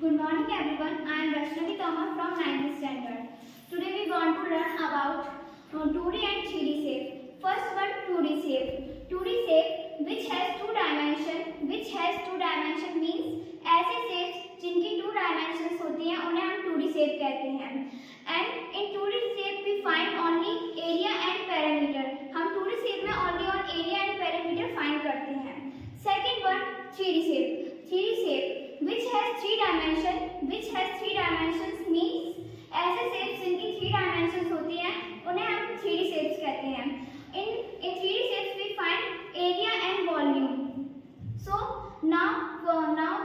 Good morning everyone. I am Rashmi Toma from 9th standard. Today we want to learn about 2D and 3D shape. First one 2D shape. 2D shape which has two dimension means ऐसे shapes जिनकी two dimensions होती हैं उन्हें हम 2D shape कहते हैं. And in 2D shape we find only area and perimeter. हम 2D shape में only on area and perimeter find करते हैं. Second one 3D shape. 3D shape which has three dimensions means ऐसे shapes जिनकी 3 dimensions होती हैं उन्हें हम 3D shapes कहते हैं. In 3D shapes we find area and volume. So now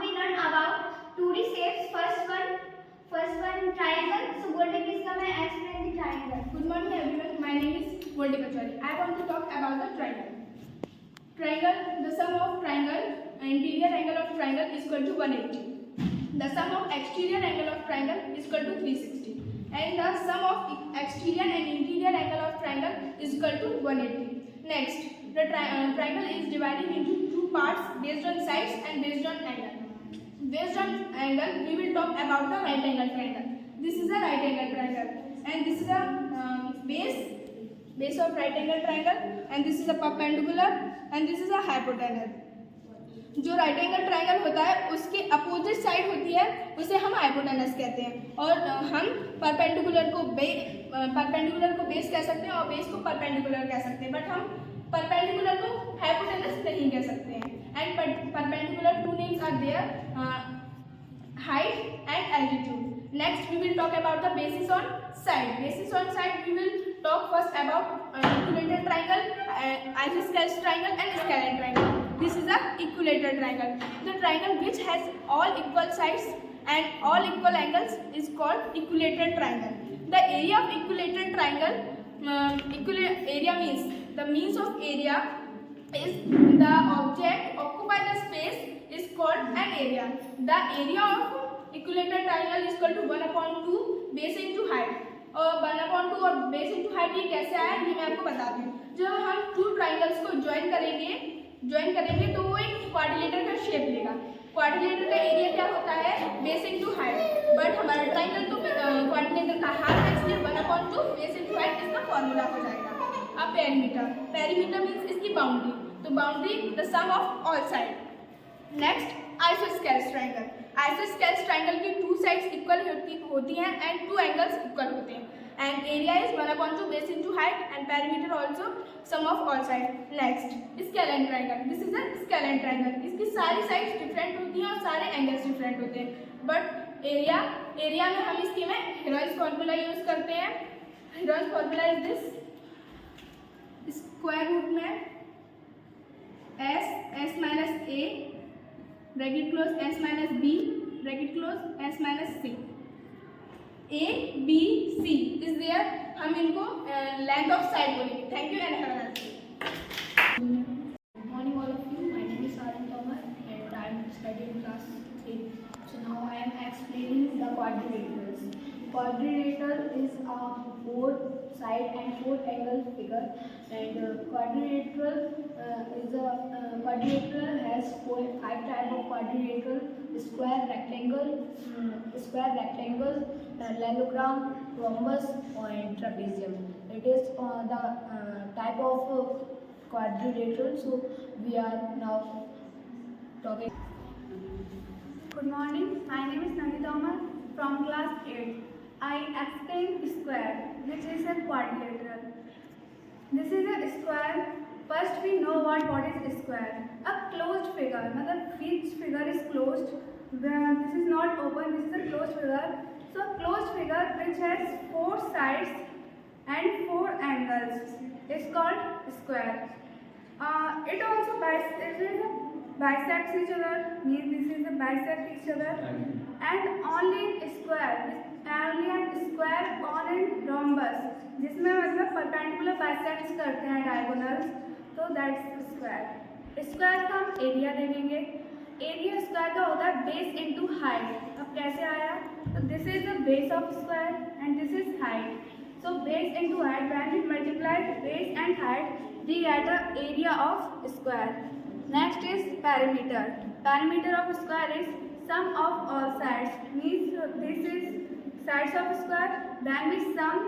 we learn about 2D shapes. First one triangle. So Goldie please come and explain the triangle. Good morning everyone. My name is Goldie Pachwari. I want to talk about the triangle. Triangle. The sum of triangle interior angle of triangle is equal to 180. The sum of exterior angle of triangle is equal to 360. And the sum of exterior and interior angle of triangle is equal to 180. Next, the triangle is divided into two parts based on sides and based on angle. Based on angle, we will talk about the right angle triangle. This is a right angle triangle, and this is a base of right angle triangle, and this is a perpendicular, and this is a hypotenuse. जो right angle triangle होता है उसके opposite side होती है उसे हम hypotenuse कहते हैं, और हम परपेंडिकुलर को बेस कह सकते हैं और बेस को परपेंडिकुलर कह सकते हैं, बट हम परपेंडिकुलर को हाइपोटेनस नहीं कह सकते हैं. And perpendicular to names are there, height and altitude. Next we will talk about the basis on side. Basis on side we will talk first about equilateral triangle, isosceles triangle and scalene triangle. This is a equilateral triangle. The triangle which has all equal sides and all equal angles is called equilateral triangle. The area of equilateral triangle, area means the means of area is the object occupy the space is called an area. The area of equilateral triangle is equal to 1/2 base into height. और 1/2 और base into height ये कैसे आया ये मैं आपको बताती हूँ. जब हम टू ट्राइंगल्स को ज्वाइन करेंगे तो वो एक क्वाड्रिलेटर का शेप लेगा. क्वाड्रिलेटर का एरिया क्या होता है? Base into height. बट हमारा ट्राइंगल तो क्वाड्रिलेटर का हाफ है, इसलिए 1/2 बेस इंटू हाइट इसका फॉर्मूला हो जाएगा. अब पेरीमीटर मीन्स इसकी बाउंड्री. तो boundary the sum of all side. Next isosceles triangle. Isosceles triangle की टू साइड्स इक्वल होती हैं एंड टू एंगल्स इक्वल होते हैं. And area is 1/2 base into height and perimeter also sum of all side. Next scalene triangle. This is a scalene triangle. इसकी सारी sides different होती हैं और सारे एंगल्स डिफरेंट होते हैं, बट एरिया में हम इसके में हेरोइज फॉर्मूला यूज करते हैं. Heron's formula is this. Square root में s माइनस a ब्रैकेट क्लोज s माइनस b ब्रैकेट क्लोज s माइनस c. a b c is there. हम इनको लेंथ ऑफ साइड बोलेंगे. Thank you and have a nice day. Good morning all of you. My name is Arun Tomar and I am studying class 3. So now I am explaining the quadrilaterals. Quadrilateral is a 4 side and 4 angle figure, and quadrilateral has 5 type of quadrilateral: square, rectangle, parallelogram, rhombus, and trapezium. It is the type of quadrilateral. So we are now talking. Good morning. My name is Nandita Omar from class 8. I explain square, which is a quadrilateral. This is a square. First we know what is square. A closed figure, मतलब which figure is closed. This is not open. This is a closed figure. So closed figure which has 4 sides and 4 angles is called square. It also bisects each other. Means this is a bisect each other. And only square on and rhombus, जिसमें मतलब perpendicular bisects करते हैं diagonals, तो that's square. Square का हम area देखेंगे. Area square का होता है बेस इनटू हाइट. अब कैसे आया? तो this is the base of square and this is height. So base into height, when we multiply base and height, we get the area of square. Next is perimeter. Perimeter of square is sum of all sides. sides. Means this is sides of square. Then we sum,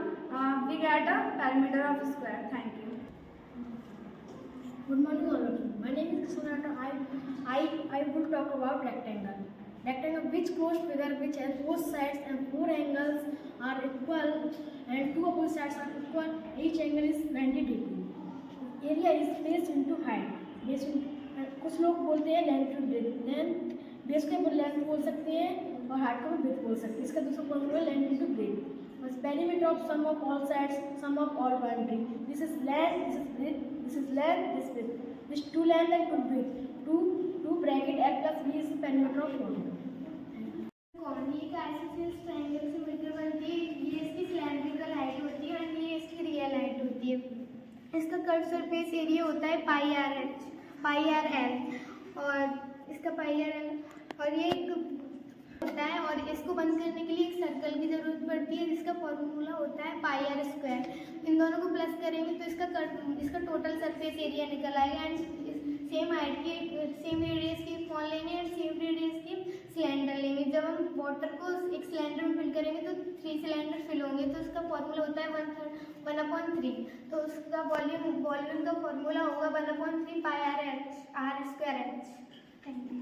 we get a perimeter of square. Thank you. Good morning, all of you. My name is Sonata. I will talk about rectangle. Rectangle, which closed figure which has four sides and four angles are equal and two opposite sides are equal. Each angle is 90 degree. Area is base into height. कुछ लोग बोलते हैं length to breadth. Length base को length बोल सकते हैं और height को भी ब्रेथ बोल सकते हैं. इसका दूसरा फॉर्मूला लेंथ इनटू ब्रेथ. बस perimeter of sum of all sides, sum of all boundary. This is length, this is breadth, this is length, this breadth. This two length and two breadth. Two bracket a plus b is perimeter of formula. ये एक isosceles triangle से मिलकर बनती है. ये इसकी cylindrical height होती है और ये इसकी रियल हाइट होती है. इसका कर्व सरफेस एरिया होता है पाई आर एल और इसका पाई आर एल और ये एक होता है और इसको बंद करने के लिए एक सर्कल की ज़रूरत पड़ती है जिसका फॉर्मूला होता है पाई आर स्क्वायर. इन दोनों को प्लस करेंगे तो इसका टोटल सरफेस एरिया निकल आएगा एंड सेम हाइट की सेम रेडियस की कौन लेंगे एंड सेम रेडियस की सिलेंडर लेंगे. जब हम वाटर को एक सिलेंडर में फिल करेंगे तो 3 सिलेंडर फिल होंगे तो उसका फॉर्मूला होता है 1/3. तो उसका वॉल्यूम का फॉर्मूला होगा 1/3 pi r square h. Thank you.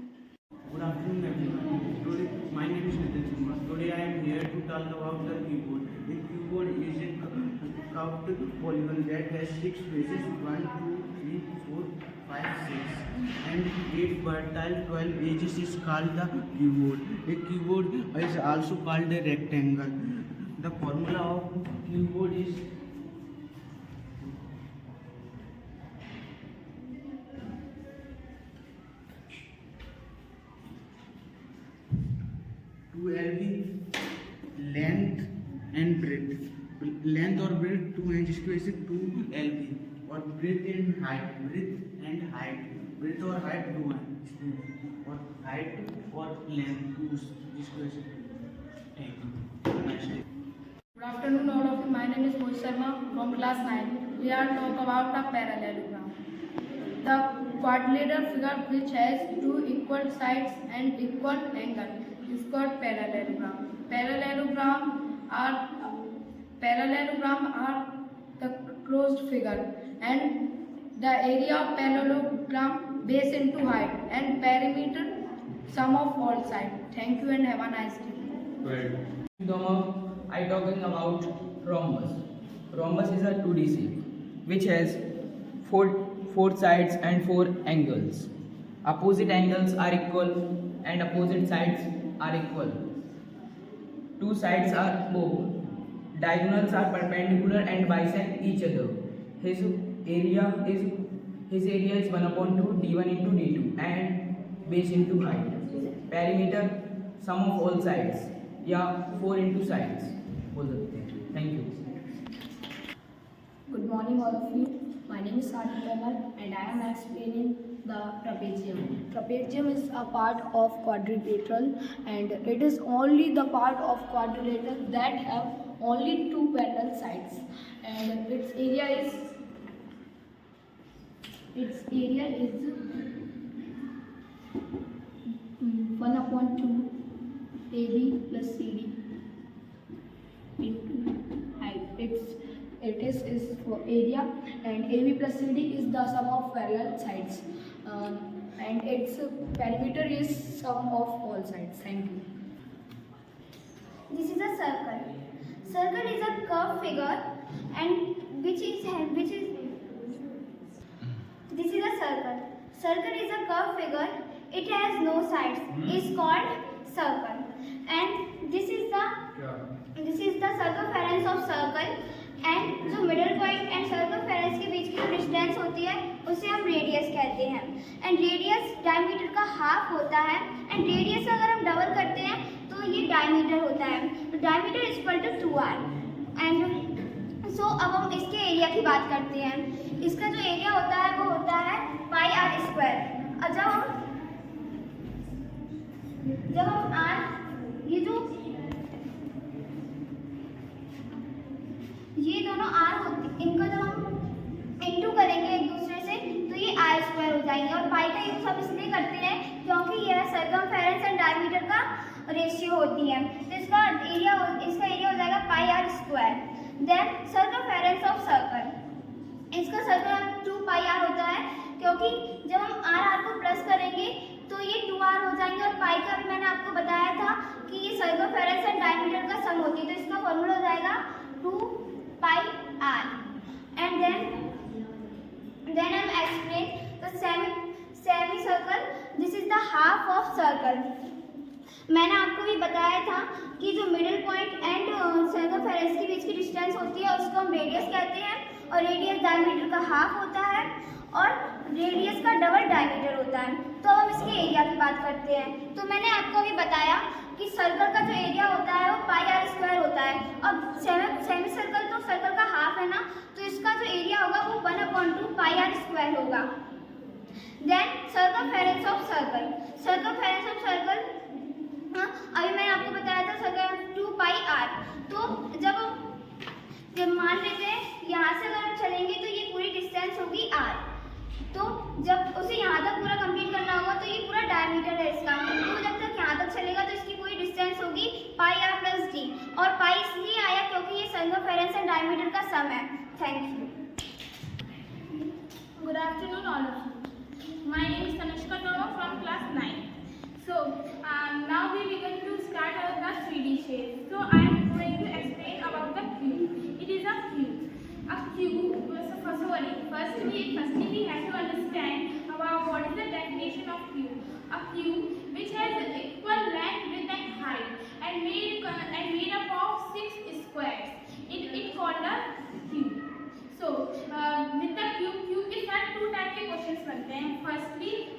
Good afternoon, everyone. Today, my name is Nitin Kumar. Today, I am here to talk about the keyboard. The keyboard is a curved polygon that has 6 faces: 1, 2, 3, 4, 5, 6, and 8 vertical 12 edges is called the keyboard. A keyboard is also called a rectangle. The formula of keyboard is 2 LB length and breadth. Length और breadth 2 हैं जिसकी वजह से 2 LB और breadth and height breadth और height 2 हैं और height और लेंथ 2 जिसकी वजह से 2. Thank you. Good afternoon, all of you. My name is Mohit Sharma from class 9. We are talk about a parallelogram. The quadrilateral figure which has two equal sides and equal angle is called parallelogram. Parallelogram are the closed figure and the area of parallelogram base into height and perimeter sum of all sides. Thank you and have a nice day. I talking about rhombus. Rhombus is a 2D shape which has four sides and 4 angles. Opposite angles are equal and opposite sides are equal. 2 sides are both. Diagonals are perpendicular and bisect each other. His area is 1/2 d1 into d2 and base into height. Perimeter sum of all sides या 4 into sides बोल सकते हैं. Thank you. Good morning, all of you. My name is Sadik Omar and I am explaining the trapezium. Trapezium is a part of quadrilateral and it is only the part of quadrilateral that have only 2 parallel sides and its area is 1/2 AB plus CD into height. It is for area and AB plus CD is the sum of parallel sides and its perimeter is sum of all sides. Thank you. This is a circle. Circle is a curved figure and this is a circle. Circle is a curved figure. It has no sides. It's called circle. And this is the circumference of circle. And जो middle point and circumference के बीच की जो distance होती है उसे हम radius कहते हैं. एंड रेडियस डायमीटर का हाफ होता है एंड रेडियस अगर हम डबल करते हैं तो ये डायमीटर होता है. तो diameter is equal to 2r. And so अब हम इसके एरिया की बात करते हैं. इसका जो एरिया होता है वो होता है पाई आर स्क्वायर. और जब हम ये दोनों आर होते इनको जब हम इंटू करेंगे एक दूसरे से तो ये आर स्क्वायर हो जाएंगे. और पाई का यूज हम इसलिए करते हैं क्योंकि यह सर्कमफेरेंस एंड डायमीटर का रेशियो होती है, तो इसका एरिया हो जाएगा pi r square. Then circumference of circle, इसका सर्कल 2 पाई आर होता है, क्योंकि जब हम आर को प्लस करेंगे तो ये 2r हो जाएंगे, और पाई का भी मैंने आपको बताया था कि ये सर्कमफेरेंस एंड डायमीटर का सम होती है, तो इसका फॉर्मूला हो जाएगा 2 pi r। And then I am explain the semi circle, this is the half of circle. मैंने आपको भी बताया था कि जो मिडिल पॉइंट एंड सर्कमफेरेंस के बीच की डिस्टेंस होती है उसको हम रेडियस कहते हैं, और रेडियस डायमीटर का हाफ होता है और रेडियस का डबल डायमीटर होता है। तो अब हम इसके एरिया की बात करते हैं। तो मैंने आपको भी बताया कि सर्कल का जो एरिया होता है वो पाई आर स्क्वायर होता है। अब सेमी सर्कल तो सर्कल का हाफ है ना, तो इसका जो एरिया होगा वो 1/2 पाई आर स्क्वायर होगा। Then circumference of circle, circumference of circle अभी मैंने आपको बताया था सर्कल 2 पाई आर। तो जब मान लेते हैं यहाँ से अगर हम चलेंगे तो ये पूरी डिस्टेंस होगी r, तो जब उसे यहाँ तक पूरा कंप्लीट करना होगा तो ये पूरा डायमीटर है इसका, तो जब तक यहाँ तक चलेगा तो इसकी पूरी डिस्टेंस होगी पाई आर प्लस डी, और पाई इसलिए आया क्योंकि ये सर्कमफेरेंस एंड डायमीटर का सम है। Thank you. Good afternoon all of you. My name is Tanushka Toma from class 9. So now we are going to start the 3D shape. So I am going to explain about the cube. It is a cube. A cube. Firstly we have to understand about what is the definition of cube. A cube which has equal length, width and height and made up of 6 squares. It called a cube. So with the cube के साथ 2 type के questions बनते हैं।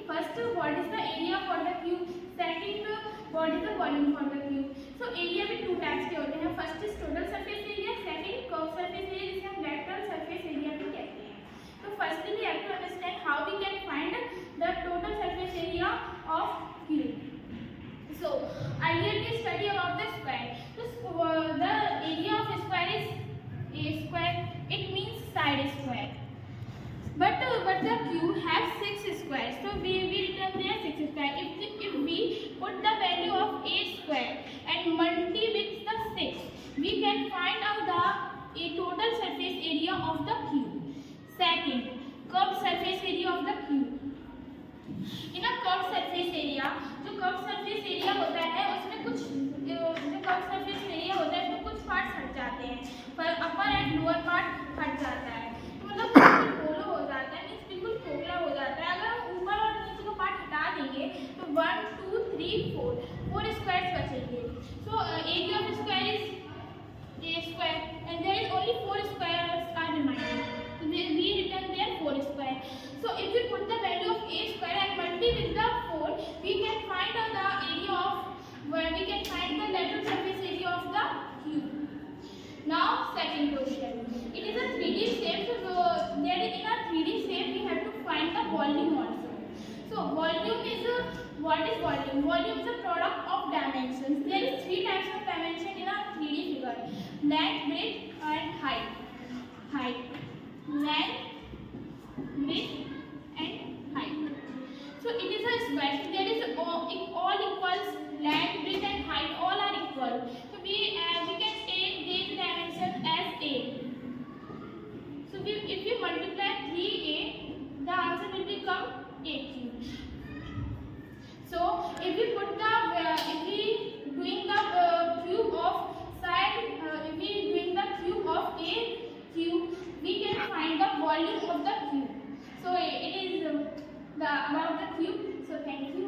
First what is the area for the cube, second what is the volume for the cube. So area में 2 types के होते हैं। First is total surface area, second curve surface area, जिसे हम वेक्टर सरफेस एरिया भी कहते हैं। तो firstly we have to understand how we can find the total surface area of cube. So ideally study about the square. तो the area of square is a square, it means side square, but the cube has 6 squares, so we return there 6 square. If we put the value of a square and multiply with the 6, we can find out the total surface area of the cube. Second, curved surface area of the cube. In a curved surface area, जो curved surface area होता है उसमें कुछ जो curved surface area होता है उसमें कुछ पार्ट्स हट जाते हैं, पर अपर एंड लोअर पार्ट हट जाता है, तो मतलब बिल्कुल होलो हो जाता है, मीन्स बिल्कुल खोखला हो जाता है। अगर हम ऊपर और नीचे का पार्ट हटा देंगे तो 1 2 3 4 स्क्वायर्स बचेंगे। So area of square is a square and there is only 4 squares are remaining, so we return there 4 square. So if we put the value of a square and multiply with the 4, we can find out the area of where we can find the lateral surface area of the cube. Now second question, it is a 3D shape, so there in a 3D shape we have to find the volume also. So volume is what is volume? Volume is a product of dimensions. There is 3 types of dimension in a 3D figure: length, width and height. Length, width and height. So it is a square, so there is all equals, length, width and height all are equal. So we can take these dimensions as a. So if we multiply 3a, the answer will become a cube. So if we put the if we doing the cube of side, if we doing the cube of a cube, we can find the volume of the cube. So it is the about the cube. So thank you.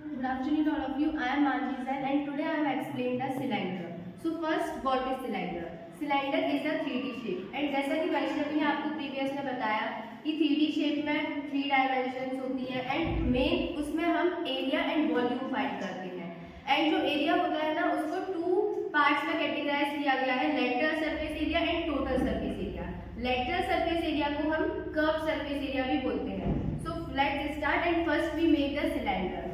Good afternoon all of you. I am Manji Zain and today I am explaining the cylinder. So first, what is cylinder? Cylinder is a 3D shape and जैसा कि वैष्णवी ने आपको previous में बताया कि 3D shape में 3 dimensions होती है एंड मेन उसमें हम एरिया एंड वॉल्यूम फाइंड करते हैं। एंड जो एरिया होता है ना उसको 2 पार्ट्स में कैटेगराइज किया गया है, lateral surface area and total surface area. Lateral surface area को हम कर्व सरफेस एरिया भी बोलते हैं। So let's start and first we make the cylinder.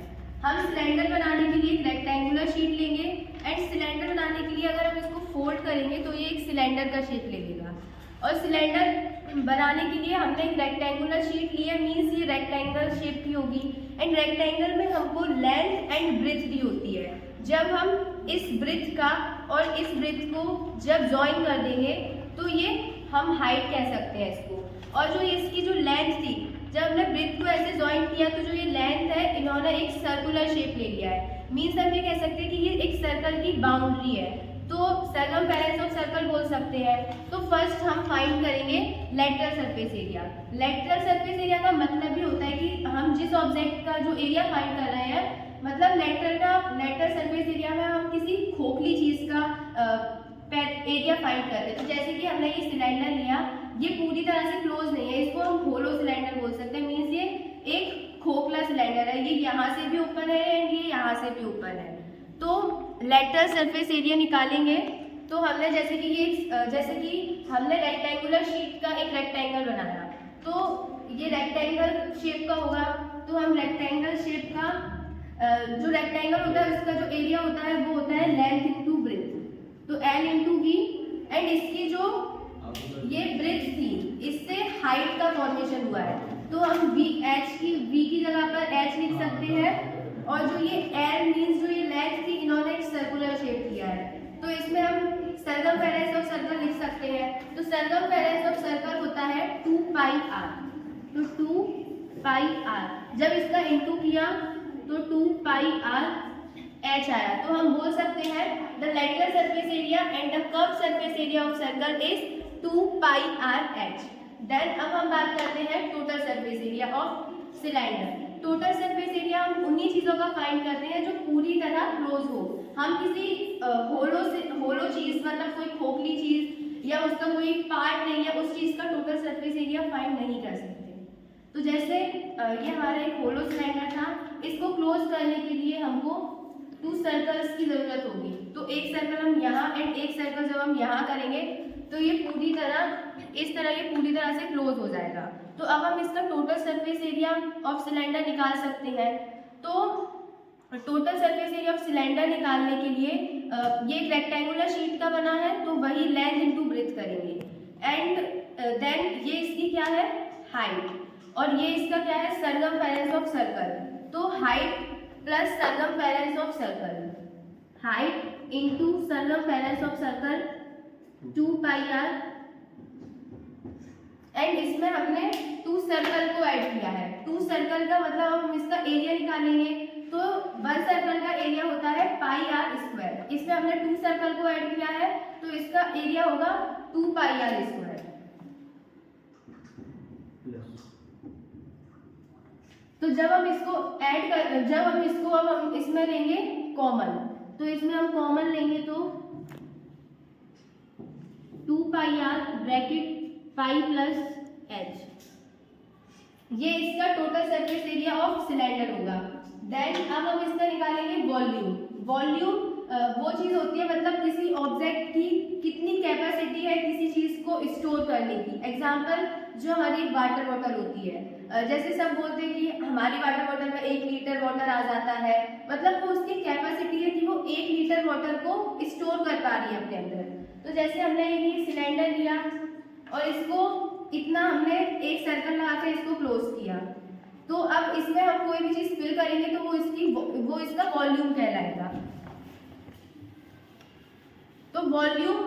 हम सिलेंडर बनाने के लिए एक रेक्टेंगुलर शीट लेंगे एंड सिलेंडर बनाने के लिए अगर हम इसको फोल्ड करेंगे तो ये एक सिलेंडर का शेप ले लेगा। और सिलेंडर बनाने के लिए हमने एक रेक्टेंगुलर शीट ली है, मीन्स ये रेक्टेंगल शेप की होगी एंड रेक्टेंगल में हमको लेंथ एंड जब हम इस ब्रेथ का और इस ब्रेथ को जब ज्वाइन कर देंगे तो ये हम हाइट कह सकते हैं इसको। और जो इसकी जो लेंथ थी, जब हमने ब्रेथ को ऐसे ज्वाइन किया तो जो ये लेंथ है इन्होंने एक सर्कुलर शेप ले लिया है। मीन्स हम ये कह सकते हैं कि ये एक सर्कल की बाउंड्री है, तो सर्कमफेरेंस ऑफ सर्कल बोल सकते हैं। तो फर्स्ट हम फाइंड करेंगे lateral surface area. Lateral surface area का मतलब ये होता है कि हम जिस ऑब्जेक्ट का जो एरिया फाइंड कर रहे हैं, मतलब लेटरल सरफेस एरिया में हम किसी खोखली चीज का एरिया फाइंड करते हैं। तो जैसे कि हमने ये सिलेंडर लिया, ये पूरी तरह से क्लोज नहीं है, इसको हम होलो सिलेंडर बोल सकते हैं। मीन्स ये एक खोखला सिलेंडर है, ये यहाँ से भी ओपन है एंड ये यहाँ से भी ओपन है। तो लेटरल सरफेस एरिया निकालेंगे तो हमने जैसे कि हमने रेक्टेंगुलर शीट का एक रेक्टेंगल बनाया, तो ये रेक्टेंगल शेप का होगा। तो हम रेक्टेंगल शेप का जो रेक्टेंगल होता है उसका जो एरिया होता है वो होता है लेंथ इंटू ब्रेथ, तो L इंटू V। एंड इसकी जो ये ब्रेथ थी, इससे हाइट का फॉर्मेशन हुआ है, तो हम V की जगह पर H लिख सकते हैं। और जो ये L मीन्स जो ये लेंथ थी, इन्होंने एक सर्कुलर शेप दिया है, तो इसमें हम सर्कमफेरेंस ऑफ सर्कल लिख सकते हैं। तो सर्कमफेरेंस ऑफ सर्कल होता है 2 पाई r, तो 2 पाई r। जब इसका इंटू किया तो 2 पाई r h आया, तो हम बोल सकते हैं the lateral surface area and the curve surface area of circle is 2 pi r h। Then अब हम बात करते हैं total surface area of cylinder. Total surface area हम उन्हीं चीज़ों का फाइंड करते हैं जो पूरी तरह क्लोज हो। हम किसी होलो चीज़, मतलब कोई खोखली चीज़ या उसका कोई पार्ट नहीं है, उस चीज़ का टोटल सरफेस एरिया फाइंड नहीं कर सकते। तो जैसे ये हमारा एक होलो सिलेंडर था, इसको क्लोज करने के लिए हमको 2 सर्कल्स की ज़रूरत होगी। तो एक सर्कल हम यहाँ एंड एक सर्कल जब हम यहाँ करेंगे तो ये पूरी तरह इस तरह ये पूरी तरह से क्लोज हो जाएगा। तो अब हम इसका total surface area of cylinder निकाल सकते हैं। तो total surface area of cylinder निकालने के लिए ये एक रेक्टेंगुलर शीट का बना है, तो वही लेंथ इंटू ब्रेथ करेंगे। एंड देन ये इसकी क्या है, हाइट, और ये इसका क्या है, सर्कमफेरेंस ऑफ सर्कल। तो height plus circumference of circle, height into circumference of circle 2 pi r। And इसमें हमने 2 सर्कल को ऐड किया है। 2 सर्कल का मतलब हम इसका एरिया निकालेंगे, तो 1 सर्कल का एरिया होता है पाई r स्क्वायर। इसमें हमने 2 सर्कल को ऐड किया है, तो इसका एरिया होगा 2 पाई r स्क्वायर। तो जब हम इसको अब हम इसमें लेंगे कॉमन, तो इसमें हम कॉमन लेंगे तो 2 pi r bracket pi plus h, ये इसका total surface area of cylinder होगा। देन अब हम इसका निकालेंगे वॉल्यूम। वॉल्यूम वो चीज़ होती है, मतलब किसी ऑब्जेक्ट की कितनी कैपेसिटी है किसी चीज़ को स्टोर करने की। एग्जाम्पल जो हमारी वाटर बॉटल होती है, जैसे सब बोलते हैं कि हमारी वाटर बॉटल में 1 लीटर वाटर आ जाता है, मतलब वो उसकी कैपेसिटी है कि वो 1 लीटर वाटर को स्टोर कर पा रही है अपने अंदर। तो जैसे हमने ये सिलेंडर लिया और इसको इतना हमने एक सर्कल लगा कर इसको क्लोज किया, तो अब इसमें हम कोई भी चीज़ फिल करेंगे तो वो इसका वॉल्यूम कहलाएगा। तो वॉल्यूम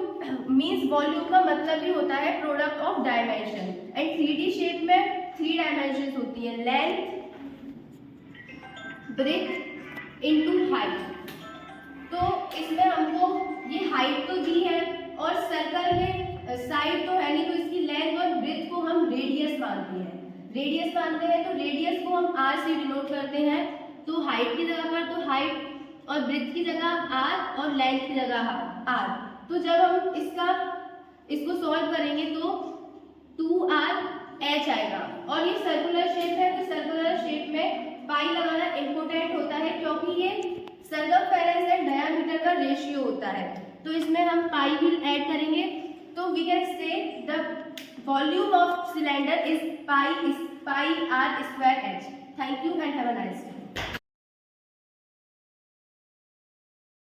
मीन्स वॉल्यूम का मतलब ही होता है product of dimension. And 3D shape में 3 डायमेंशन होती है, लेंथ, ब्रेथ इनटू हाइट। तो इसमें हमको ये हाइट तो दी है और सर्कल में साइड तो है नहीं, तो इसकी लेंथ और ब्रेथ को हम रेडियस मानते हैं। तो रेडियस को हम r से डिनोट करते हैं। तो हाइट की जगह पर तो हाइट और ब्रेथ की जगह r और लेंथ की जगह r। तो जब हम इसको सॉल्व करेंगे तो 2rh आएगा। और ये सर्कुलर शेप है, तो सर्कुलर शेप में पाई लगाना इम्पोर्टेंट होता है, क्योंकि ये सर्कमफेरेंस एंड डायमीटर का रेशियो होता है। तो इसमें हम पाई भी ऐड करेंगे, तो we can say the volume of cylinder is pi r square h। Thank you and have a nice day.